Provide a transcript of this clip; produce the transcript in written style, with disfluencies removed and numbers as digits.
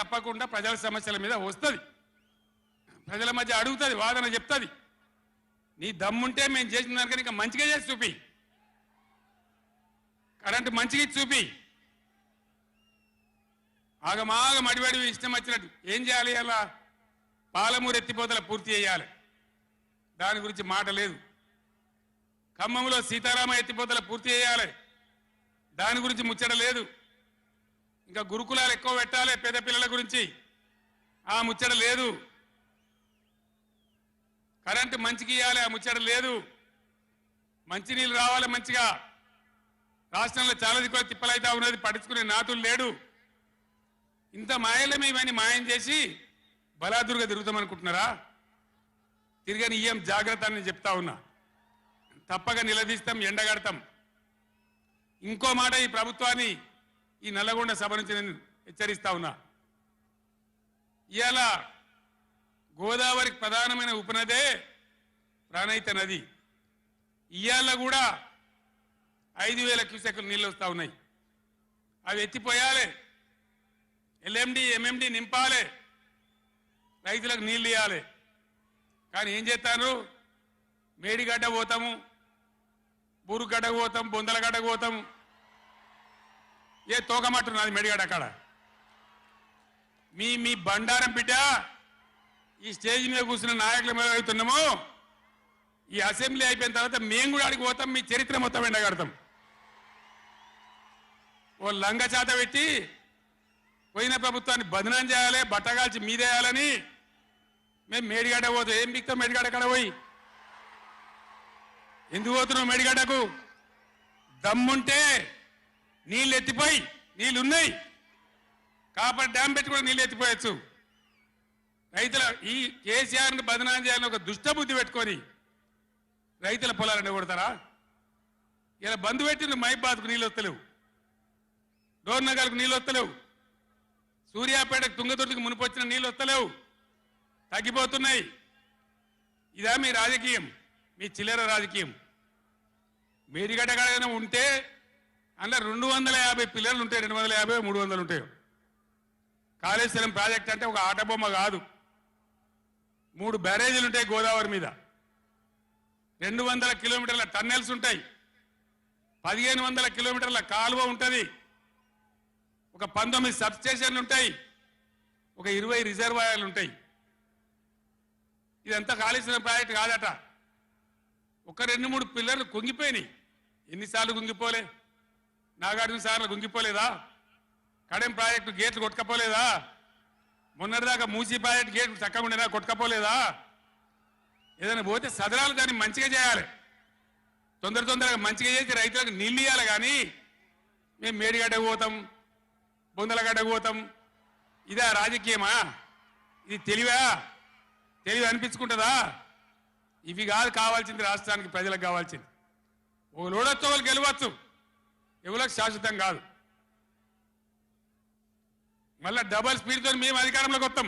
తప్పకుండా ప్రజల సమస్యల మీద వస్తుంది, ప్రజల మధ్య అడుగుతుంది, వాదన చెప్తుంది. నీ దమ్ముంటే మేము చేసిన దానికన్నా ఇంకా మంచిగా చేసి చూపి, కరెంటు మంచిగా చూపి. ఆగమాగం అడివడి ఇష్టం వచ్చినట్టు ఏం చేయాలి? అలా పాలమూరు ఎత్తిపోతల పూర్తి చేయాలి, దాని గురించి మాట లేదు. ఖమ్మంలో సీతారామ ఎత్తిపోతల పూర్తి చేయాలి, దాని గురించి ముచ్చట లేదు. ఇంకా గురుకులాలు ఎక్కువ పెట్టాలి పేద పిల్లల గురించి, ఆ ముచ్చట లేదు. కరెంటు మంచిగా ఇవ్వాలి, ఆ ముచ్చట లేదు. మంచినీళ్ళు రావాలి మంచిగా. రాష్ట్రంలో చాలా దిక్కులు తిప్పలైతా ఉన్నది, పట్టించుకునే నాతులు లేడు. ఇంత మాయలమే ఇవన్నీ మాయం చేసి బలాదుర్గా తిరుగుతామనుకుంటున్నారా? తిరగని ఈఎం జాగ్రత్త అని చెప్తా ఉన్నా. తప్పక నిలదీస్తాం, ఎండగడతాం. ఇంకో మాట ఈ ప్రభుత్వాన్ని, ఈ నల్లగొండ సభ నుంచి నేను హెచ్చరిస్తా ఉన్నా. ఇవాళ గోదావరికి ప్రధానమైన ఉపనదే ప్రాణహిత నది. ఇవాళ కూడా 5,000 క్యూసెక్లు నీళ్ళు వస్తూ ఉన్నాయి. అవి ఎత్తిపోయాలి, ఎల్ఎండి ఎంఎండి నింపాలి, రైతులకు నీళ్ళు ఇవ్వాలి. కానీ ఏం చేస్తాను? మేడిగడ్డ పోతాము, బూరుగడ్డకు పోతాం, బొందలగడ్డకు పోతాము. ఏ తోకమట్టున్నది మేడిగడ్డ అక్కడ. మీ బండారం బిడ్డ ఈ స్టేజ్ మీద కూర్చున్న నాయకుల మీద అవుతున్నాము. ఈ అసెంబ్లీ అయిపోయిన తర్వాత మేము కూడా అడిగి పోతాం, మీ చరిత్ర మొత్తం ఎండగడతాం. ఓ లంగ చేత పెట్టి పోయిన ప్రభుత్వాన్ని బదనాం చేయాలి, బట్టగాల్చి మీదేయాలని మేము మేడిగడ్డ పోతాం. ఏం బిక్తాం మేడిగడ్డ కాడ పోయి? ఎందుకు పోతున్నావు మేడిగడ్డకు? దమ్ముంటే నీళ్ళు ఎత్తిపోయి, నీళ్ళున్నాయి, కాపర్ డ్యామ్ పెట్టి కూడా నీళ్ళు ఎత్తిపోయచ్చు. రైతుల ఈ కేసీఆర్ని బదనాం చేయాలని ఒక దుష్టబుద్ధి పెట్టుకొని రైతుల పొలాలను కొడతారా? ఇలా బంధు పెట్టిన మైబాద్కు నీళ్ళు వస్తలేవు, డోర్నగర్కు నీళ్ళు వస్తలేవు, సూర్యాపేటకు తుంగతుర్తికి మునిపొచ్చిన నీళ్ళు వస్తలేవు, తగ్గిపోతున్నాయి. ఇదా మీ రాజకీయం? మీ చిల్లర రాజకీయం. మేడిగడ్డ కాడైనా ఉంటే అందులో 250 పిల్లలు ఉంటాయి, 250 300 ఉంటాయి. కాళేశ్వరం ప్రాజెక్ట్ అంటే ఒక ఆటబొమ్మ కాదు. 3 బ్యారేజీలు ఉంటాయి గోదావరి మీద, 200 కిలోమీటర్ల టన్నెల్స్ ఉంటాయి, 1500 కిలోమీటర్ల కాలువ ఉంటుంది, ఒక 19 సబ్ స్టేషన్లు ఉంటాయి, ఒక 20 రిజర్వాయర్లు ఉంటాయి. ఇదంతా కాళేశ్వరం ప్రాజెక్ట్ కాదట. ఒక 2-3 పిల్లర్లు కుంగిపోయినాయి. ఎన్నిసార్లు కుంగిపోలే? నాగార్జున సార్లు కుంగిపోలేదా? కడెం ప్రాజెక్టు గేట్లు కొట్టుకపోలేదా? మొన్నటిదాకా మూసీ ప్రాజెక్టు గేట్లు చక్కగా ఉండేదా? కొట్టుకపోలేదా? ఏదైనా పోతే సదరాలు దాన్ని మంచిగా చేయాలి, తొందరగా మంచిగా చేసి రైతులకు నీళ్ళు ఇవ్వాలి. కానీ మేము మేడిగడ్డకు పోతాం, బొందలగడ్డకు పోతాం. ఇదా రాజకీయమా? ఇది తెలివి అనిపించుకుంటుందా? ఇవి కాదు కావాల్సింది, రాష్ట్రానికి ప్రజలకు కావాల్సింది. ఒక లోడొచ్చు, వాళ్ళు గెలవచ్చు, ఎవరికి శాశ్వతం కాదు. మళ్ళా డబల్ స్పీడ్తో మేము అధికారంలోకి వస్తాం.